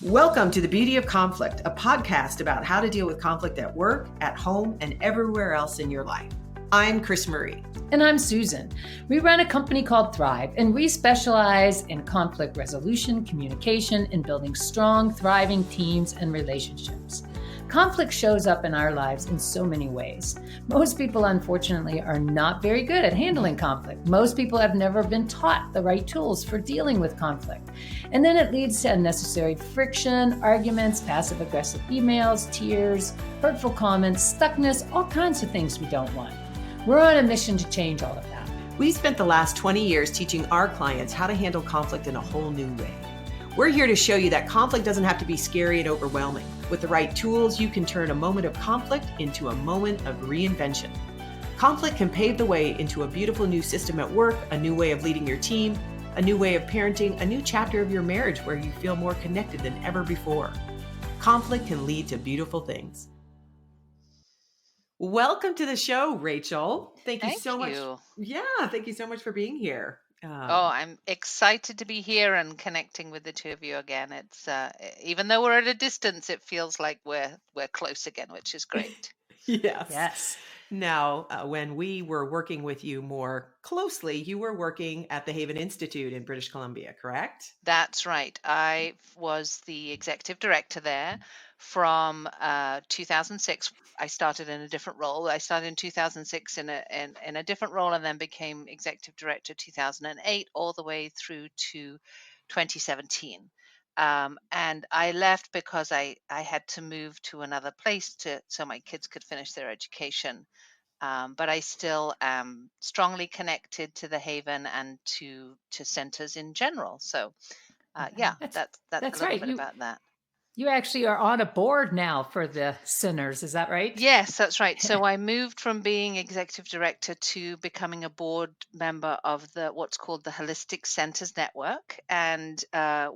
Welcome to The Beauty of Conflict, a podcast about how to deal with conflict at work, at home, and everywhere else in your life. I'm CrisMarie. And I'm Susan. We run a company called Thrive, and we specialize in conflict resolution, communication, and building strong, thriving teams and relationships. Conflict shows up in our lives in so many ways. Most people, unfortunately, are not very good at handling conflict. Most people have never been taught the right tools for dealing with conflict. And then it leads to unnecessary friction, arguments, passive-aggressive emails, tears, hurtful comments, stuckness, all kinds of things we don't want. We're on a mission to change all of that. We've spent the last 20 years teaching our clients how to handle conflict in a whole new way. We're here to show you that conflict doesn't have to be scary and overwhelming. With the right tools, you can turn a moment of conflict into a moment of reinvention. Conflict can pave the way into a beautiful new system at work, a new way of leading your team, a new way of parenting, a new chapter of your marriage where you feel more connected than ever before. Conflict can lead to beautiful things. Welcome to the show, Rachel. Thank you so much. Yeah, thank you so much for being here. I'm excited to be here and connecting with the two of you again. It's even though we're at a distance, it feels like we're close again, which is great. Yes. Now, when we were working with you more closely, you were working at the Haven Institute in British Columbia, correct? That's right. I was the executive director there from 2006. I started in a different role. I started in 2006 in a different role and then became executive director 2008 all the way through to 2017. And I left because I had to move to another place so my kids could finish their education. But I still am strongly connected to the Haven and to centers in general. So that's a little bit about that. You actually are on a board now for the centers, is that right? Yes, that's right. So I moved from being executive director to becoming a board member of what's called the Holistic Centers Network. And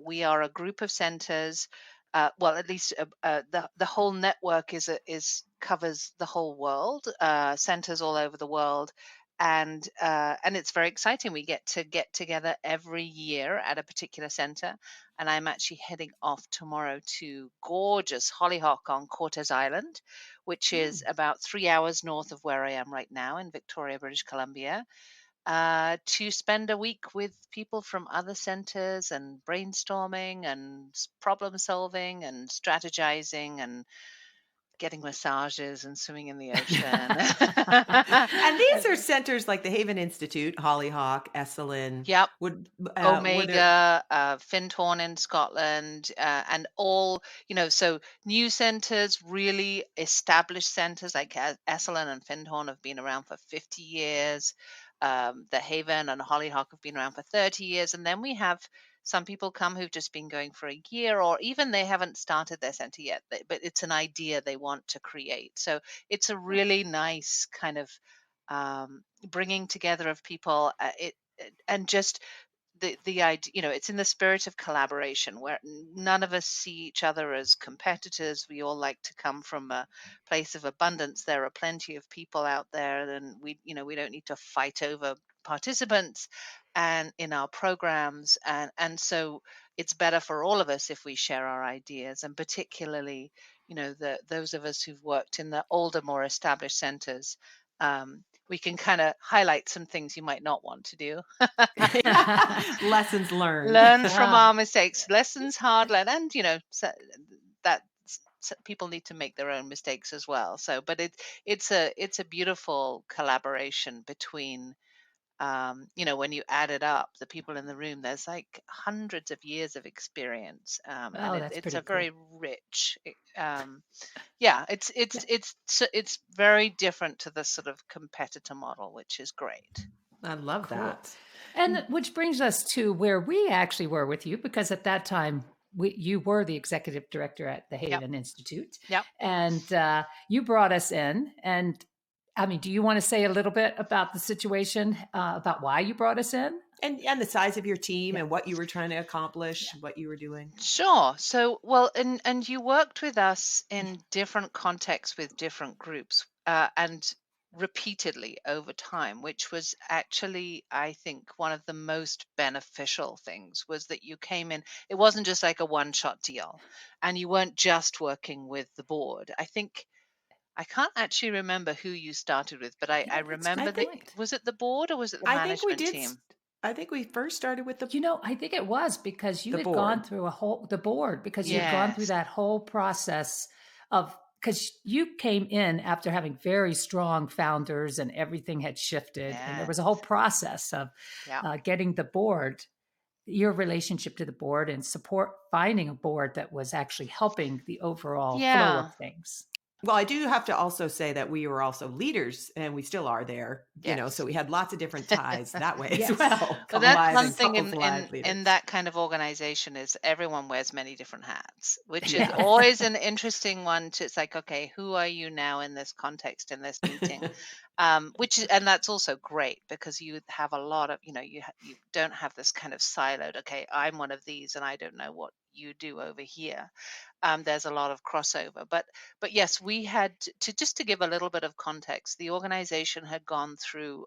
we are a group of centers. Well, at least the whole network covers the whole world, centers all over the world. And it's very exciting. We get together every year at a particular center. And I'm actually heading off tomorrow to gorgeous Hollyhock on Cortes Island, which is about 3 hours north of where I am right now in Victoria, British Columbia, to spend a week with people from other centers and brainstorming and problem solving and strategizing and getting massages and swimming in the ocean. And these are centers like the Haven Institute, Hollyhock, Esalen. Yep. Omega, Findhorn in Scotland, and all, so new centers, really established centers like Esalen and Findhorn have been around for 50 years. The Haven and Hollyhock have been around for 30 years. And then we have some people come who've just been going for a year, or even they haven't started their center yet, but it's an idea they want to create. So it's a really nice kind of bringing together of people. And just the idea, it's in the spirit of collaboration where none of us see each other as competitors. We all like to come from a place of abundance. There are plenty of people out there, and we don't need to fight over participants and in our programs, and so it's better for all of us if we share our ideas, and particularly those of us who've worked in the older, more established centers. We can kind of highlight some things you might not want to do. Lessons learned. Learn from our mistakes. Lessons hard learned, and that people need to make their own mistakes as well. So, but it's a beautiful collaboration between. When you add it up, the people in the room, there's like hundreds of years of experience, and it's a very rich. It's very different to the sort of competitor model, which is great. I love that. And which brings us to where we actually were with you, because at that time you were the executive director at the Haven Institute. Yep. And you brought us in. And I mean, do you want to say a little bit about the situation, about why you brought us in? And the size of your team and what you were trying to accomplish, what you were doing. Sure. So, well, and you worked with us in different contexts with different groups. And repeatedly over time, which was actually, I think, one of the most beneficial things was that you came in. It wasn't just like a one-shot deal, and you weren't just working with the board. I think I can't actually remember who you started with, but I That's a remember good I that think point. was it the board or was it the I think we management did. team? I think we first started with I think it was because you the had gone board. through the board, because you had gone through Yes. that whole process of, because you came in after having very strong founders and everything had shifted. And there Yeah. was a whole process of Yeah. getting the board, your relationship to the board and support, finding a board that was actually helping the overall flow Yeah. of things. Well, I do have to also say that we were also leaders and we still are there, so Yes. we had lots of different ties that way as Yes. well. Well, Couple that's live one and thing couples in live leaders. that kind of organization is everyone wears many different hats, which is Yes. always an interesting one to, it's like, okay, who are you now in this context, in this meeting? Which is, and that's also great because you have a lot of, you don't have this kind of siloed, okay, I'm one of these and I don't know what you do over here. There's a lot of crossover, but yes, we had to, just to give a little bit of context, the organization had gone through,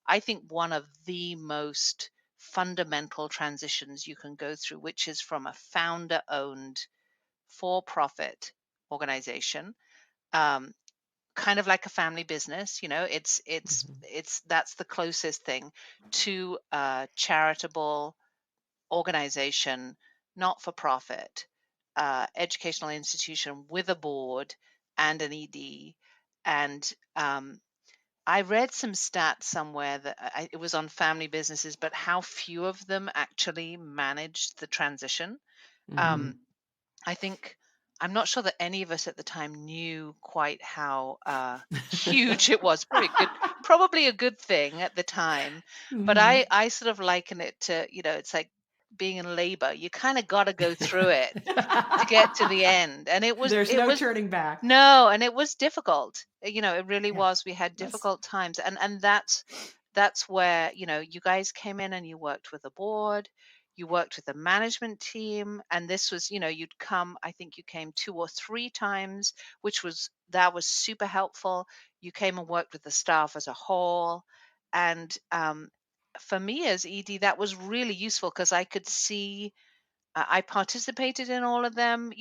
I think, one of the most fundamental transitions you can go through, which is from a founder owned for-profit organization, um, kind of like a family business. Mhm. It's that's the closest thing to a charitable organization, not for profit, educational institution with a board and an ED. And I read some stats somewhere that it was on family businesses, but how few of them actually managed the transition. Um, Mhm. I think I'm not sure that any of us at the time knew quite how huge it was. Probably a good thing at the time. But Mhm. I sort of liken it to, it's like being in labor. You kind of got to go through it to get to the end. And There's it no was turning back. no, and it was difficult. It really Yeah. was. We had That's difficult times, and that's where, you guys came in and you worked with the board, you worked with the management team, and this was, you'd come, I think you came 2 or 3 times, that was super helpful. You came and worked with the staff as a whole, and for me as ED, that was really useful because I could see, I participated in all of them,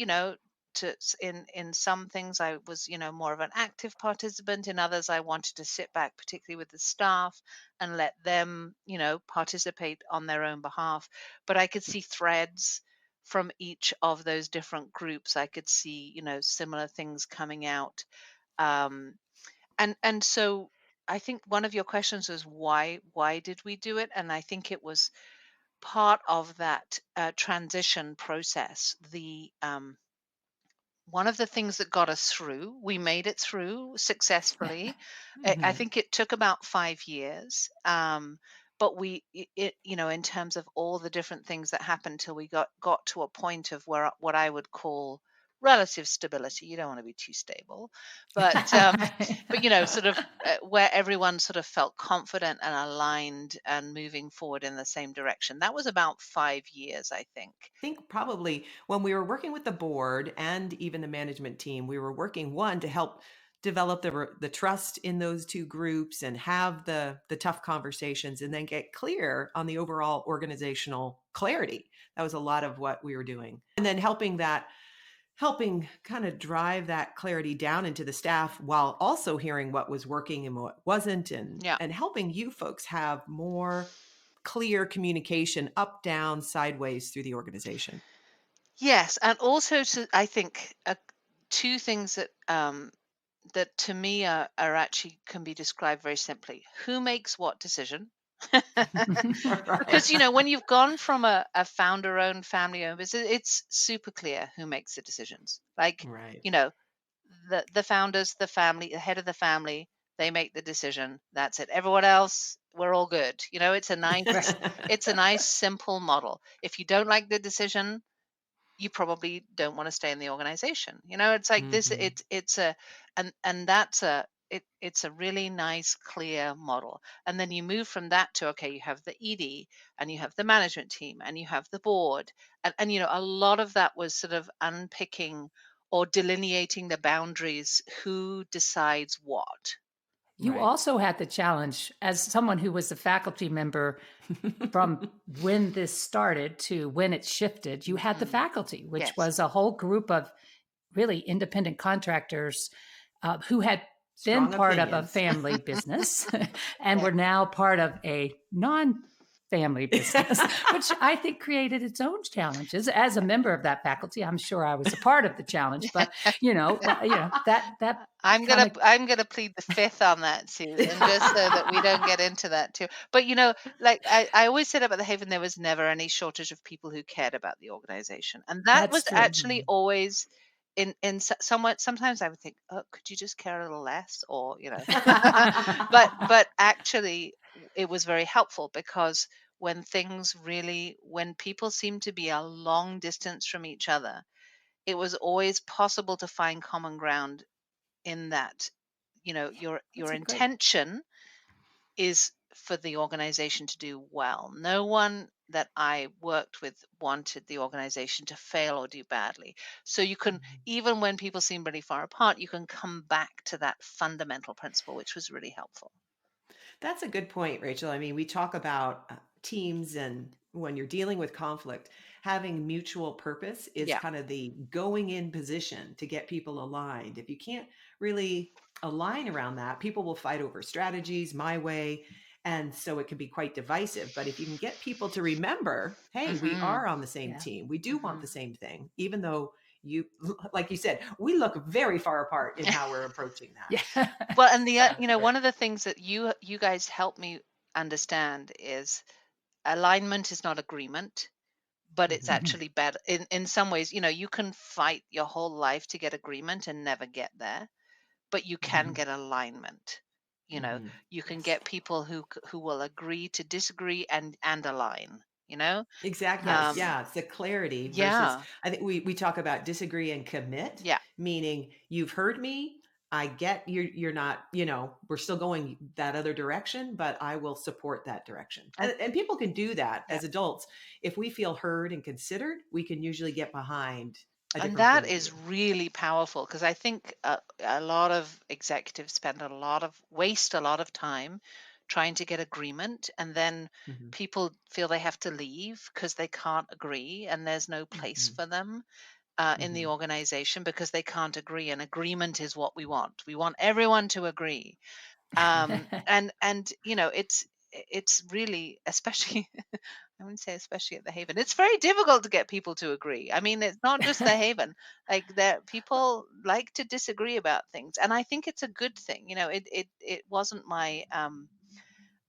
in some things I was, more of an active participant. In others, I wanted to sit back, particularly with the staff, and let them, participate on their own behalf. But I could see threads from each of those different groups. I could see, similar things coming out. Um, and so I think one of your questions was why did we do it? And I think it was part of that transition process. The One of the things that got us through, we made it through successfully. I Mhm. think it took about 5 years, but in terms of all the different things that happened till we got to a point of where what I would call relative stability. You don't want to be too stable, but sort of where everyone sort of felt confident and aligned and moving forward in the same direction. That was about 5 years, I think. Think probably when we were working with the board and even the management team, we were working one to help develop the trust in those two groups and have the tough conversations and then get clear on the overall organizational clarity. That was a lot of what we were doing. And then helping kind of drive that clarity down into the staff while also hearing what was working and what wasn't, and Yeah. helping you folks have more clear communication up, down, sideways through the organization. Yes, and also I think two things that to me are actually can be described very simply. Who makes what decision? Because Right. when you've gone from a founder-owned, family-owned business, it's super clear who makes the decisions. Like, Right. you know, the founders, the family, the head of the family, they make the decision. That's it. Everyone else, we're all good. It's a nice simple model. If you don't like the decision, you probably don't want to stay in the organization. It's like this. Mhm. It's a and that's it's a really nice, clear model. And then you move from that to, okay, you have the ED and you have the management team and you have the board, and a lot of that was sort of unpicking or delineating the boundaries. Who decides what? You Right. also had the challenge as someone who was a faculty member from when this started to when it shifted. You had the faculty, which Yes. was a whole group of really independent contractors who had been Strong part of a opinions. family business and Yeah. were now part of a non-family business, which I think created its own challenges. As a member of that faculty, I'm sure I was a part of the challenge, but that kind of I'm gonna plead the fifth on that, Susan, just so that we don't get into that too. But like I always said about the Haven, there was never any shortage of people who cared about the organization, and that that's was true. actually always somewhat. Sometimes I would think, oh, could you just care a little less, or but actually, it was very helpful because when people seemed to be a long distance from each other, it was always possible to find common ground in that. Your That's a great. intention is for the organization to do well. No one that I worked with wanted the organization to fail or do badly. So you can, even when people seem really far apart, you can come back to that fundamental principle, which was really helpful. That's a good point, Rachel. I mean, we talk about teams, and when you're dealing with conflict, having mutual purpose is Yeah. kind of the going in position to get people aligned. If you can't really align around that, people will fight over strategies, my way. And so it can be quite divisive. But if you can get people to remember, hey, we Hmm. are on the same Yeah. team, we do want Hmm. the same thing, even though you, like you said, we look very far apart in how we're approaching that. Yeah. Well, and So that's great. one of the things that you guys help me understand is alignment is not agreement, but it's Mhm. actually better in some ways. You can fight your whole life to get agreement and never get there, but you can Mhm. get alignment. Mhm. You can Yes. get people who will agree to disagree and align. You know, Exactly. Yes. um, Yeah. It's the clarity versus, yeah, I think we talk about disagree and commit, yeah, meaning you've heard me. I get you're not, we're still going that other direction, but I will support that direction. and And people can do that yeah. as adults. If we feel heard and considered, we can usually get behind a And different point that of view. is really powerful because I think a lot of executives waste a lot of time trying to get agreement, and then Mhm. people feel they have to leave because they can't agree, and there's no place Mhm. for them in the Mhm. organization because they can't agree. And agreement is what we want. We want everyone to agree. And it's really, especially I wouldn't say especially at the Haven. It's very difficult to get people to agree. I mean, it's not just the Haven. Like there, people like to disagree about things, and I think it's a good thing. It wasn't my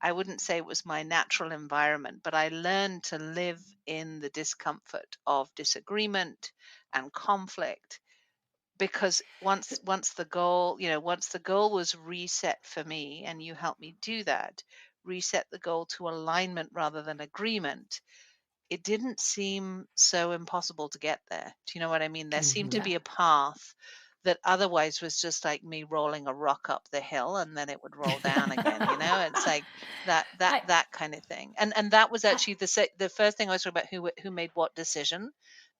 I wouldn't say it was my natural environment, but I learned to live in the discomfort of disagreement and conflict because once the goal was reset for me, and you helped me do that, reset the goal to alignment rather than agreement, it didn't seem so impossible to get there. Do you know what I mean? There seemed to Mhm. Yeah. be a path that otherwise was just like me rolling a rock up the hill and then it would roll down again. It's like I, that kind of thing. And that was I actually the first thing I was talking about, who made what decision.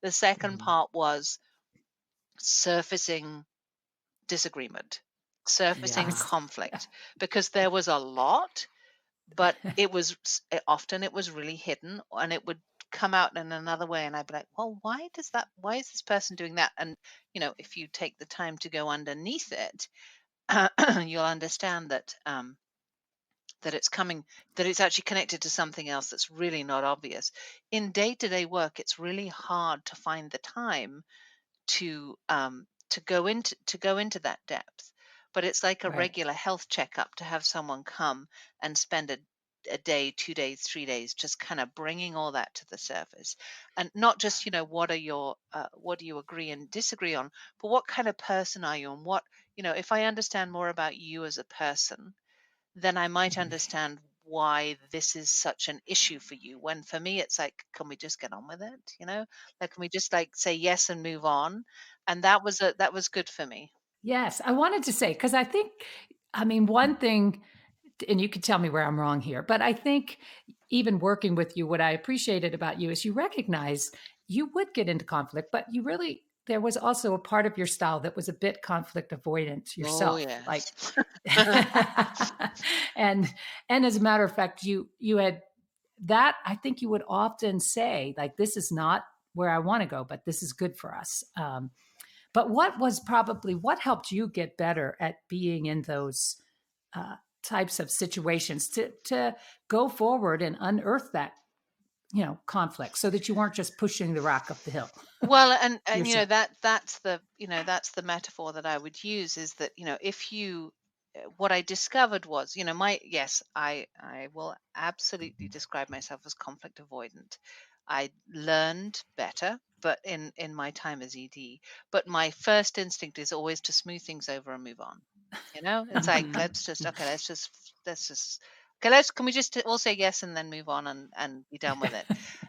The second Mhm. part was surfacing disagreement, surfacing Yeah. yes. conflict, because there was a lot, but often it was really hidden, and it would come out in another way, and I'd be like, well, why is this person doing that? And if you take the time to go underneath it, you'll understand that it's coming that it's actually connected to something else that's really not obvious. In day-to-day work, it's really hard to find the time to go into that depth. But it's like a Right. regular health checkup to have someone come and spend a day, 2 days, 3 days, just kind of bringing all that to the surface, and not just what do you agree and disagree on, but what kind of person are you, and if I understand more about you as a person, then I might Mhm. understand why this is such an issue for you. When for me, it's like, can we just get on with it? Like, can we just like say yes and move on? And that was good for me. Yes. I wanted to say, because I mean, one thing, and you can tell me where I'm wrong here, but I think even working with you, what I appreciated about you is you recognize you would get into conflict, but there was also a part of your style that was a bit conflict avoidant Oh, yourself, like, yes. and as a matter of fact, you had that. I think you would often say, like, this is not where I want to go, but this is good for us. But what helped you get better at being in those uh, types of situations to go forward and unearth that, conflict, so that you weren't just pushing the rock up the hill Well, and yourself? that's the metaphor that I would use, is that, if you what I discovered was, I will absolutely describe myself as conflict avoidant. I learned better, but in my time as ED, but my first instinct is always to smooth things over and move on. It's like, Mhm. let's just okay, can we just all say yes and then move on and be done with it.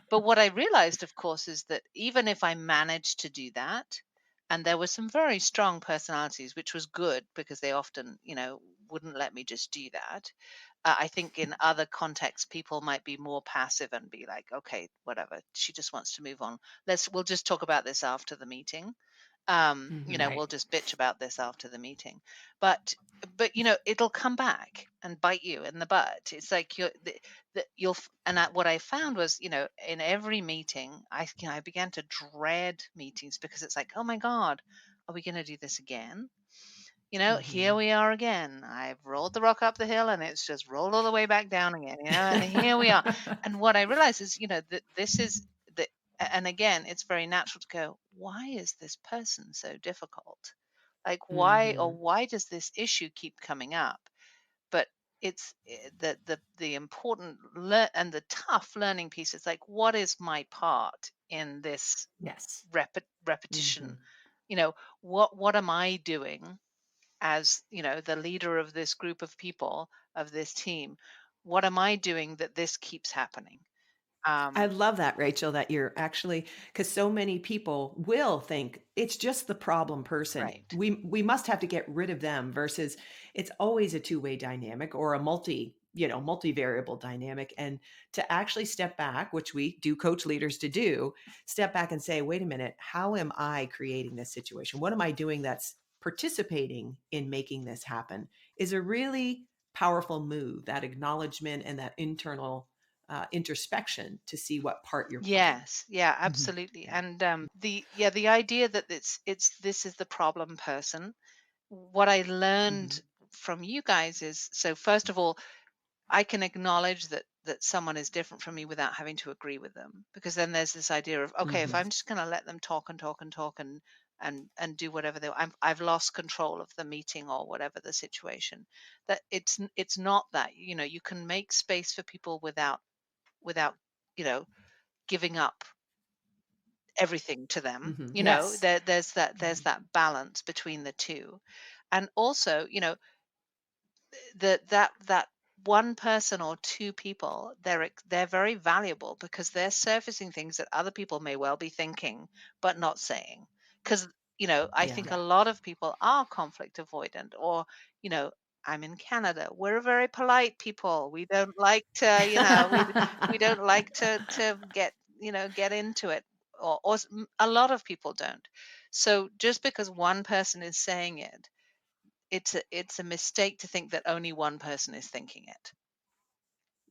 But what I realized, of course, is that even if I managed to do that, and there were some very strong personalities, which was good because they often, wouldn't let me just do that. I think in other contexts, people might be more passive and be like, okay, whatever, she just wants to move on. We'll just talk about this after the meeting. Right. We'll just bitch about this after the meeting. But it'll come back and bite you in the butt. It's like what I found was, in every meeting, I began to dread meetings, because it's like, oh my God, are we going to do this again? Here Mhm. we are again. I've rolled the rock up the hill and it's just rolled all the way back down again, and here we are. And what I realize is, that this is the, and again, it's very natural to go, why is this person so difficult? Like, Mhm. why does this issue keep coming up? But it's the important and the tough learning piece is like, what is my part in this Yes. repetition? Mhm. What am I doing as, the leader of this group of people, of this team? What am I doing that this keeps happening? I um love that, Rachel, that you're actually, because so many people will think it's just the problem person. right. We must have to get rid of them versus it's always a two-way dynamic or a multivariable dynamic. And to actually step back, which we do coach leaders to do, step back and say, wait a minute, how am I creating this situation? What am I doing that's participating in making this happen? Is a really powerful move, that acknowledgement and that internal introspection to see what part you're playing. Yes, yeah, Mhm. absolutely. Yeah. And the idea that it's this is the problem person. What I learned Mhm. from you guys is, so first of all, I can acknowledge that someone is different from me without having to agree with them, because then there's this idea of, okay, if Mhm. I'm just going to let them talk and talk and talk and do whatever I've lost control of the meeting or whatever the situation. That it's not that, you can make space for people without you know giving up everything to them. Mhm. Yes. There's that balance between the two. And also, that one person or two people, they're very valuable, because they're surfacing things that other people may well be thinking but not saying. Because, I Yeah. think a Yeah. lot of people are conflict avoidant, or, you know I'm in Canada, we're a very polite people, we don't like to, we don't like to get into it, or a lot of people don't. So just because one person is saying it, it's a mistake to think that only one person is thinking it.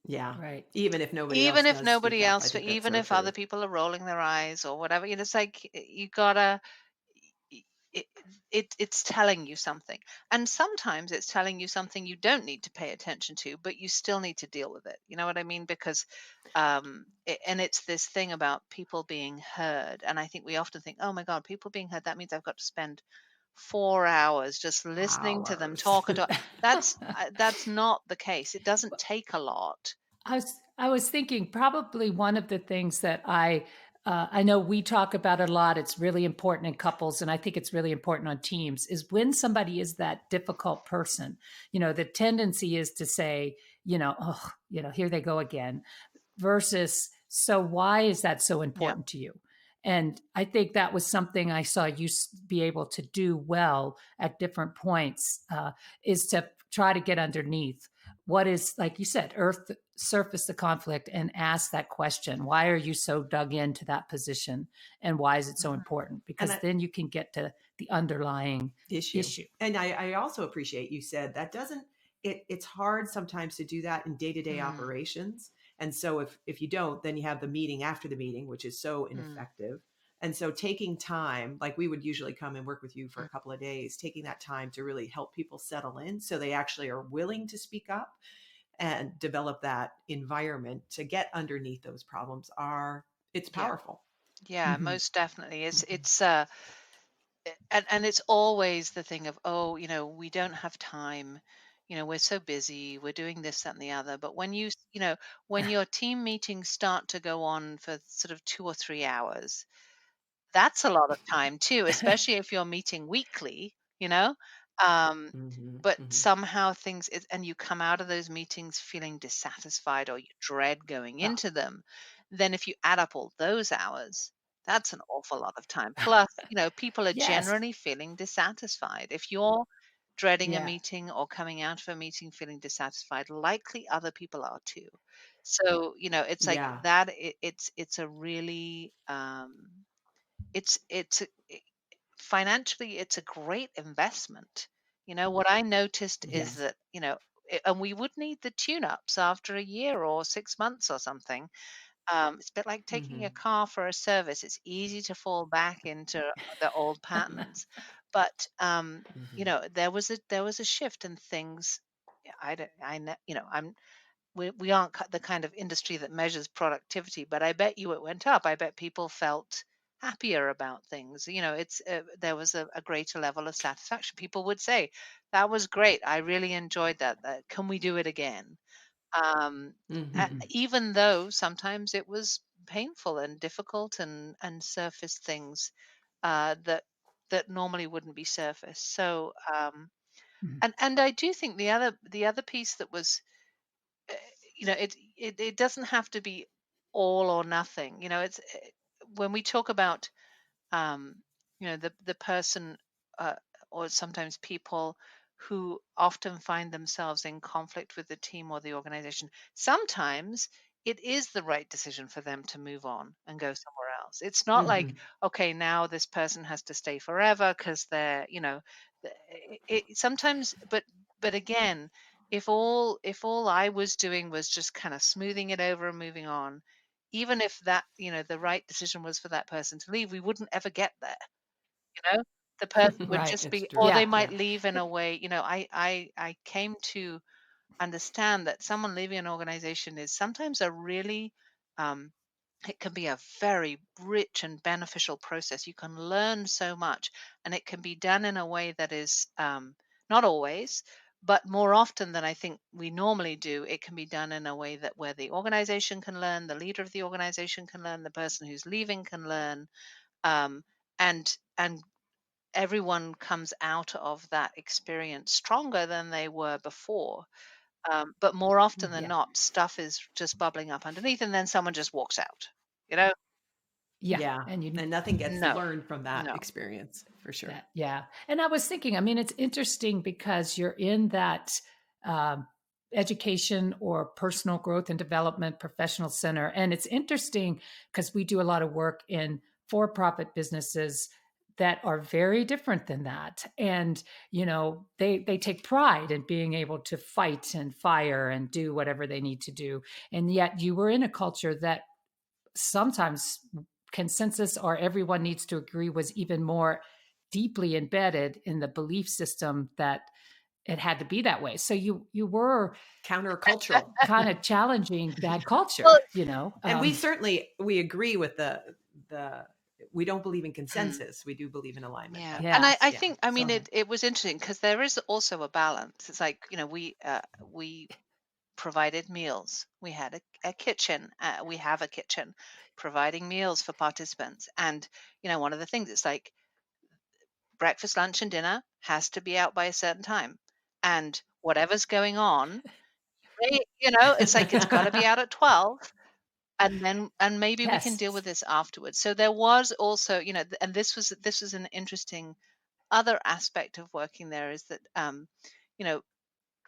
Yeah. Right. Even if nobody else Even if does speak nobody up, I else, think that's even so if other true. people are rolling their eyes or whatever, it's like, you gotta, y- it, it's telling you something. And sometimes it's telling you something you don't need to pay attention to, but you still need to deal with it. You know what I mean? Because and it's this thing about people being heard. And I think we often think, oh my God, people being heard, that means I've got to spend 4 hours just listening to them Hours. talk and talk. That's not the case. It doesn't take a lot. I was thinking probably one of the things that I know we talk about it a lot. It's really important in couples, and I think it's really important on teams. Is when somebody is that difficult person, the tendency is to say, oh, here they go again, versus, so why is that so Yeah. important to you? And I think that was something I saw you be able to do well at different points, is to try to get underneath what is, like you said, surface the conflict and ask that question. Why are you so dug into that position? And why is it so important? Because then you can get to the underlying issue. And I also appreciate you said that it's hard sometimes to do that in day-to-day operations. And so if you don't, then you have the meeting after the meeting, which is so ineffective. And so taking time, like we would usually come and work with you for a couple of days, taking that time to really help people settle in so they actually are willing to speak up and develop that environment to get underneath those problems it's powerful. Yeah, most definitely. And it's always the thing of, oh, we don't have time. We're so busy. We're doing this, that, and the other. But when your team meetings start to go on for sort of 2 or 3 hours, that's a lot of time too, especially if you're meeting weekly, um, but somehow and you come out of those meetings feeling dissatisfied or you dread going into them. Then if you add up all those hours, that's an awful lot of time. Plus, people are generally feeling dissatisfied. If you're dreading a meeting or coming out of a meeting feeling dissatisfied, likely other people are too. So, it's like that. It's a really, it's financially, it's a great investment. What I noticed is that, and we would need the tune-ups after a year or 6 months or something. It's a bit like taking a car for a service. It's easy to fall back into the old patterns, but there was a shift in things. I don't, I know, we aren't the kind of industry that measures productivity, but I bet you it went up. I bet people felt happier about things. There was a greater level of satisfaction. People would say, "That was great. I really enjoyed that. Can we do it again?" Um, Even though sometimes it was painful and difficult and surfaced things that normally wouldn't be surfaced. So, and I do think the other piece that was uh, it doesn't have to be all or nothing. It's when we talk about um, the person, uh, or sometimes people who often find themselves in conflict with the team or the organization. Sometimes it is the right decision for them to move on and go somewhere else. It's not like, okay, now this person has to stay forever because they're, sometimes, but again, if all I was doing was just kind of smoothing it over and moving on, even if that, the right decision was for that person to leave, we wouldn't ever get there. The person would Right. just It's be, true. or they Yeah. might leave in a way. I came to understand that someone leaving an organization is sometimes a really, um, it can be a very rich and beneficial process. You can learn so much, and it can be done in a way that is, not always, but more often than I think we normally do. It can be done in a way that where the organization can learn, the leader of the organization can learn, the person who's leaving can learn, um, and everyone comes out of that experience stronger than they were before. But more often than not, stuff is just bubbling up underneath, and then someone just walks out. You know? Yeah. And And nothing gets No, learned from that no. experience for sure. Yeah. And I was thinking, I mean, it's interesting because you're in that um, education or personal growth and development professional center. And it's interesting because we do a lot of work in for profit businesses that are very different than that. And, they take pride in being able to fight and fire and do whatever they need to do. And yet you were in a culture that sometimes consensus or everyone needs to agree was even more deeply embedded in the belief system that it had to be that way. So you were Countercultural. kind of challenging that culture, Well, And we agree with the we don't believe in consensus. We do believe in alignment. yeah. Yeah. And I Yeah. think, I mean, it was interesting because there is also a balance. It's like, we provided meals. We had a kitchen. We have a kitchen providing meals for participants. And, one of the things, it's like breakfast, lunch, and dinner has to be out by a certain time. And whatever's going on, it's like it's got to be out at 12. And maybe we can Yes. deal with this afterwards. So there was also, and this was an interesting other aspect of working there, is that, you know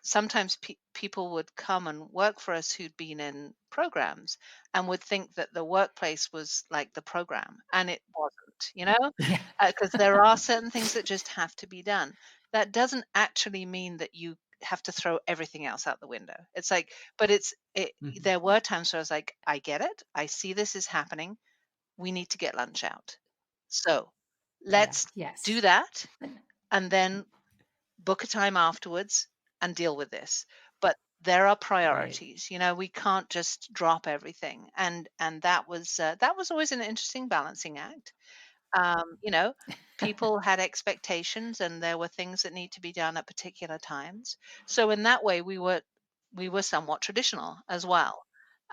sometimes people would come and work for us who'd been in programs and would think that the workplace was like the program, and it wasn't, Yeah. because there are certain things that just have to be done. That doesn't actually mean that you have to throw everything else out the window. It's like, but Mhm. there were times where I was like, I get it. I see this is happening. We need to get lunch out. So Yeah. let's do Yes. that, and then book a time afterwards and deal with this. But there are Right. priorities. We can't just drop everything. And that was always an interesting balancing act. People had expectations, and there were things that need to be done at particular times. So in that way, we were somewhat traditional as well.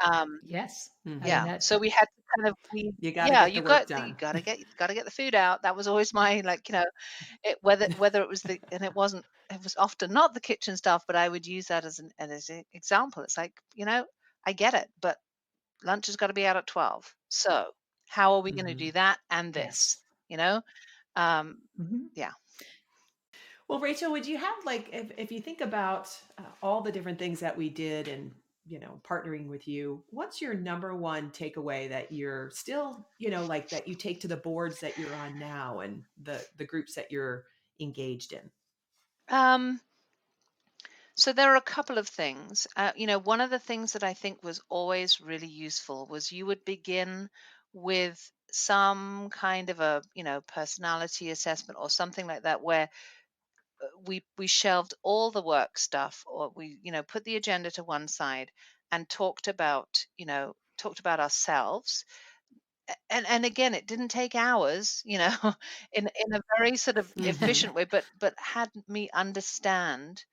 Um, Yes. I mean, yeah, that, so we had to kind of we You got to yeah, get the you work got you done. gotta get the food out. That was always my, like, whether it was and it was often not the kitchen stuff, but I would use that as an example. It's like, I get it, but lunch has got to be out at 12. So how are we going to Hmm. do that and this? yes. You know? Um, Mhm. yeah. Well, Rachel, would you have like, if you think about all the different things that we did and, partnering with you, what's your number one takeaway that you're still, like that you take to the boards that you're on now and the groups that you're engaged in? Um, so there are a couple of things. One of the things that I think was always really useful was you would begin with some kind of a, personality assessment or something like that, where we shelved all the work stuff, or we, put the agenda to one side and talked about ourselves. And again, it didn't take hours, in a very sort of Hmm. efficient way, but had me understand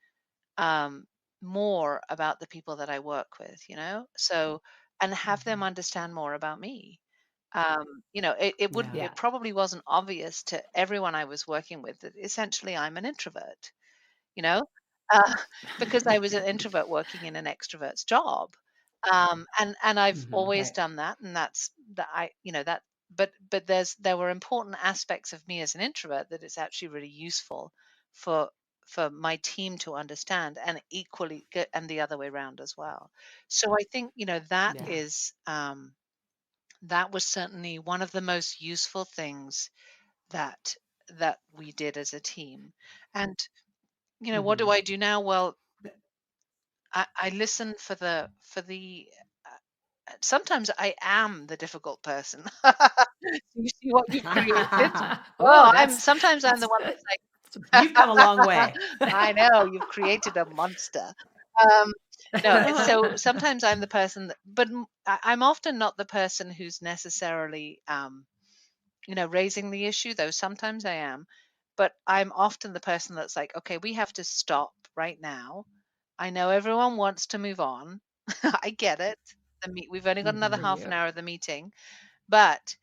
um, more about the people that I work with, so, and have them Hmm. understand more about me. It Yeah. Yeah. it probably wasn't obvious to everyone I was working with that essentially I'm an introvert, you know, uh, because I was an introvert working in an extrovert's job. And I've Hmm. always Right. done that, and that's that I, that. But there were important aspects of me as an introvert that it's actually really useful for for my team to understand, and equally good, and the other way around as well. So I think that Yeah. is that was certainly one of the most useful things that we did as a team. And what do Hmm. I do now? Well, I listen for the sometimes I am the difficult person. You see what you've created? Oh, Well, I'm the one that's that's You've come a long like, way. I know, you've created a monster. Um, no, so sometimes I'm the person that, but I'm often not the person who's necessarily, raising the issue, though sometimes I am. But I'm often the person that's like, okay, we have to stop right now. I know everyone wants to move on. I get it. We've only got another for Hmm. half an you. hour of the meeting, but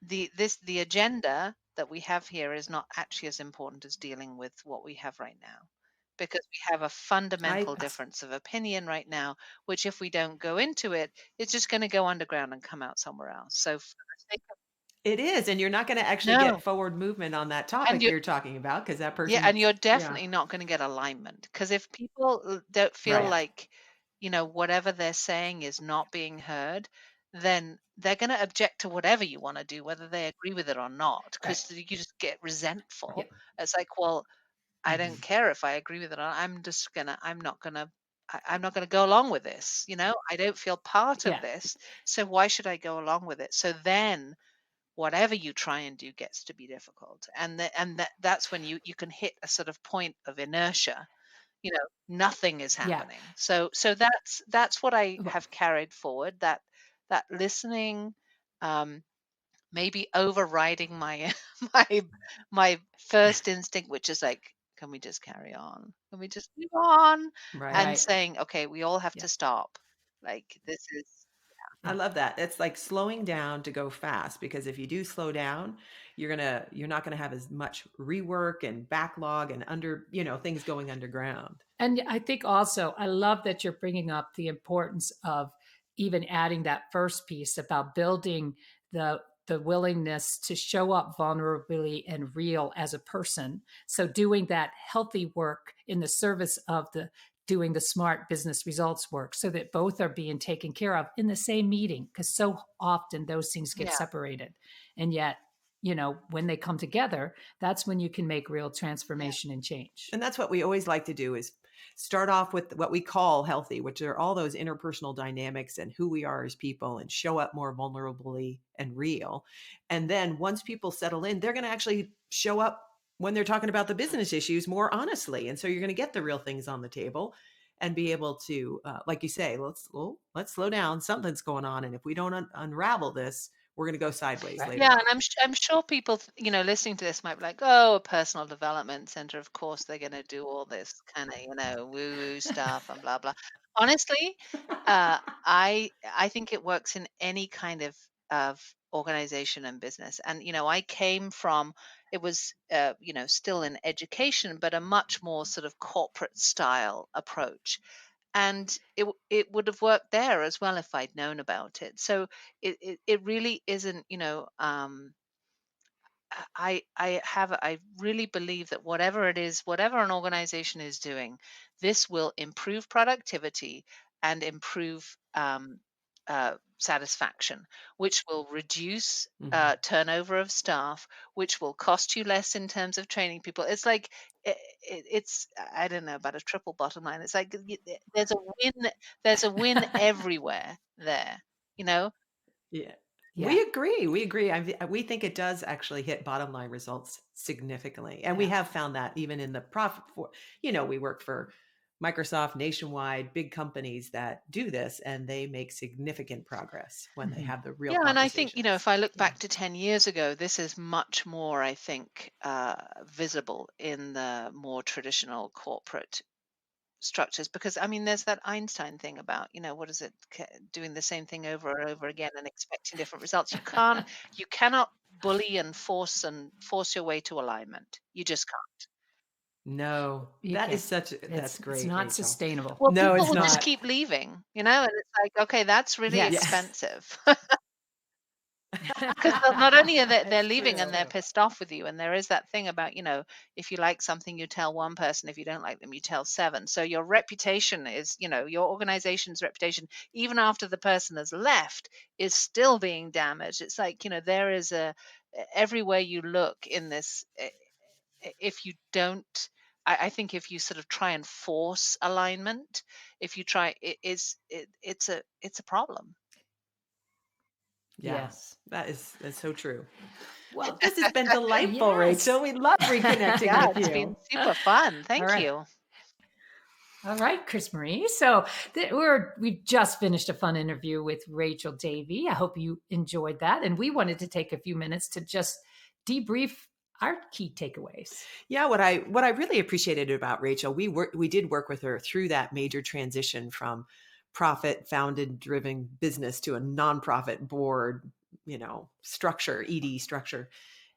the agenda that we have here is not actually as important as dealing with what we have right now, because we have a I fundamental difference of opinion right now, which if we don't go into it, it's just going to go underground and come out somewhere else. So for the sake of It is, and you're not going to actually get no, forward movement on that and topic you you're talking about because that yeah, and person's, you're yeah, definitely not going to get alignment, because if people don't feel right, like, whatever they're saying is not being heard, then they're going to object to whatever you want to do, whether they agree with it or not, Right. because you just get resentful. Yeah. It's like, well, I don't hmm, care if I agree with it or not. I'm not gonna, I'm not gonna go along with this. I don't feel part of Yeah. this, so why should I go along with it? So then whatever you try and do gets to be difficult, and that's when you can hit a sort of point of inertia. Nothing is Yeah. happening. So that's what I Well, have carried forward, that listening, um maybe overriding my my my first instinct, which is like, can we just carry on, can we just move on, right. and right. saying, okay, we all have Yeah. to stop, like, this is I Yeah. love that. It's like slowing down to go fast because if you do slow down, you're not gonna have as much rework and backlog and things going underground. And I think also, I love that you're bringing up the importance of even adding that first piece about building the willingness to show up vulnerably and real as a person. So doing that healthy work in the service of the doing the smart business results work so that both are being taken care of in the same meeting, because so often those things get separated. And yet, when they come together, that's when you can make real transformation and change. And that's what we always like to do, is start off with what we call healthy, which are all those interpersonal dynamics and who we are as people, and show up more vulnerably and real. And then once people settle in, they're going to actually show up when they're talking about the business issues more honestly. And so you're going to get the real things on the table and be able to, like you say, let's slow down. Something's going on. And if we don't unravel this, we're going to go sideways later. Yeah, and I'm sure people, listening to this might be like, oh, a personal development center. Of course, they're going to do all this kind of, woo-woo stuff and blah blah. Honestly, I think it works in any kind of organization and business. And I came from, it was still in education, but a much more sort of corporate style approach. And it would have worked there as well if I'd known about it. So it really isn't, I really believe that whatever it is, whatever an organization is doing, this will improve productivity and improve satisfaction, which will reduce turnover of staff, which will cost you less in terms of training people. It's like it's I don't know about a triple bottom line. It's like there's a win everywhere there. Yeah. Yeah. We agree. We think it does actually hit bottom line results significantly. And we have found that even in the profit we work for Microsoft, Nationwide, big companies that do this, and they make significant progress when they have the real conversations. And I think, if I look back to 10 years ago, this is much more, I think, visible in the more traditional corporate structures, because there's that Einstein thing about what is it, doing the same thing over and over again and expecting different results. You cannot bully and force your way to alignment. You just can't. No, that's great. It's not sustainable. Well, no, people will just keep leaving, and it's like, okay, that's really expensive. Because not only are they're leaving and they're pissed off with you, and there is that thing about, if you like something, you tell one person, if you don't like them, you tell seven. So your reputation is, your organization's reputation, even after the person has left, is still being damaged. It's like, there is everywhere you look in this, if you don't, I think if you sort of try and force alignment, if you try, it's a problem. Yes, that's so true. Well, this has been delightful, Rachel. We love reconnecting with you. It's been super fun. Thank you. All right, CrisMarie. So we've just finished a fun interview with Rachel Davey. I hope you enjoyed that. And we wanted to take a few minutes to just debrief our key takeaways. Yeah, what I really appreciated about Rachel, we did work with her through that major transition from profit founded driven business to a nonprofit board, structure, ED structure.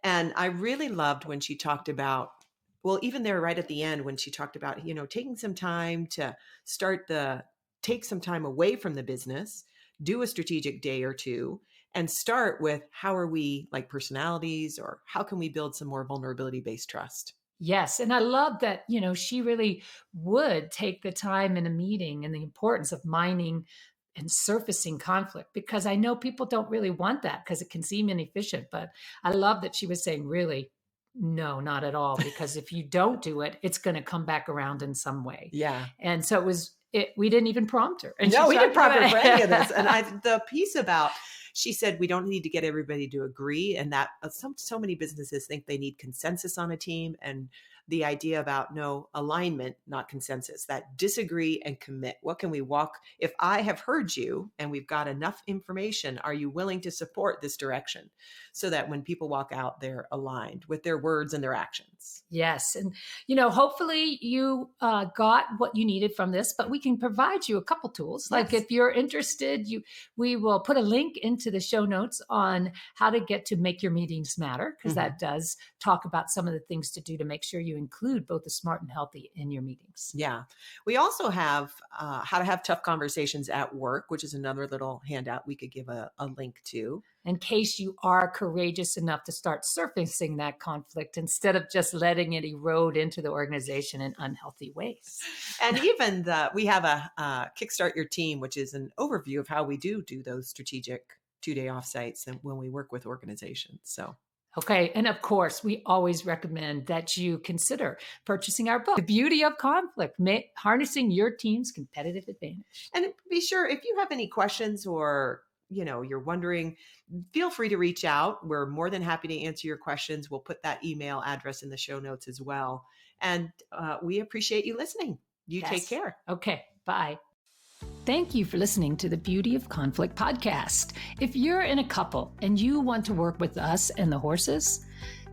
And I really loved when she talked about, well, even there right at the end, when she talked about, taking some time to take some time away from the business, do a strategic day or two, and start with how are we like personalities, or how can we build some more vulnerability-based trust? Yes. And I love that, she really would take the time in a meeting and the importance of mining and surfacing conflict, because I know people don't really want that because it can seem inefficient. But I love that she was saying, really, no, not at all. Because if you don't do it, it's going to come back around in some way. Yeah. And so we didn't even prompt her. And no, we didn't prompt her for any of this. And the piece about, she said, we don't need to get everybody to agree. And that so many businesses think they need consensus on a team. And the idea about no alignment, not consensus, that disagree and commit. What can we walk? If I have heard you and we've got enough information, are you willing to support this direction? So that when people walk out, they're aligned with their words and their actions. Yes. And, hopefully you got what you needed from this, but we can provide you a couple tools. Like if you're interested, we will put a link into the show notes on how to get to make your meetings matter, because that does talk about some of the things to do to make sure you include both the smart and healthy in your meetings. Yeah. We also have how to have tough conversations at work, which is another little handout we could give a link to. in case you are courageous enough to start surfacing that conflict instead of just letting it erode into the organization in unhealthy ways. And even we have a Kickstart Your Team, which is an overview of how we do those strategic 2-day offsites and when we work with organizations. So. Okay. And of course, we always recommend that you consider purchasing our book, The Beauty of Conflict, Harnessing Your Team's Competitive Advantage. And be sure, if you have any questions or you're wondering, feel free to reach out. We're more than happy to answer your questions. We'll put that email address in the show notes as well. And we appreciate you listening. You take care. Okay. Bye. Thank you for listening to the Beauty of Conflict podcast. If you're in a couple and you want to work with us and the horses,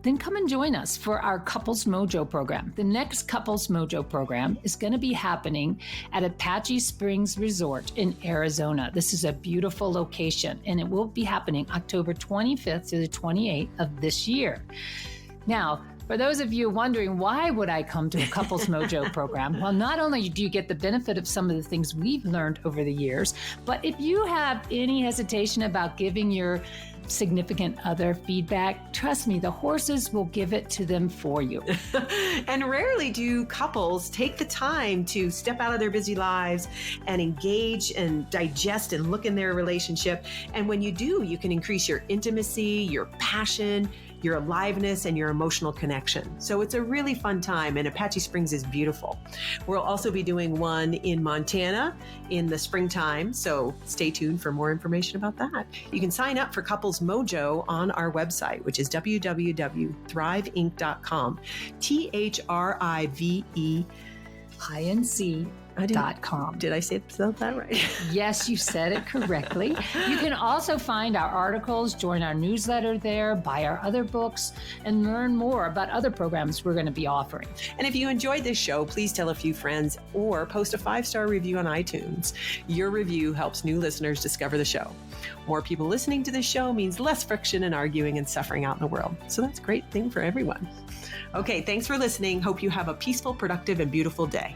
then come and join us for our Couples Mojo program. The next Couples Mojo program is going to be happening at Apache Springs Resort in Arizona. This is a beautiful location, and it will be happening October 25th through the 28th of this year. Now, for those of you wondering, why would I come to a Couples Mojo program? Well, not only do you get the benefit of some of the things we've learned over the years, but if you have any hesitation about giving your significant other feedback, trust me, the horses will give it to them for you. And rarely do couples take the time to step out of their busy lives and engage and digest and look in their relationship. And when you do, you can increase your intimacy, your passion, your aliveness, and your emotional connection. So it's a really fun time, and Apache Springs is beautiful. We'll also be doing one in Montana in the springtime, so stay tuned for more information about that. You can sign up for Couples Mojo on our website, which is www.thriveinc.com, THRIVEINC.com. Did I spell that right? Yes, you said it correctly. You can also find our articles, join our newsletter there, buy our other books, and learn more about other programs we're going to be offering. And if you enjoyed this show, please tell a few friends or post a 5-star review on iTunes. Your review helps new listeners discover the show. More people listening to this show means less friction and arguing and suffering out in the world. So that's a great thing for everyone. Okay, thanks for listening. Hope you have a peaceful, productive, and beautiful day.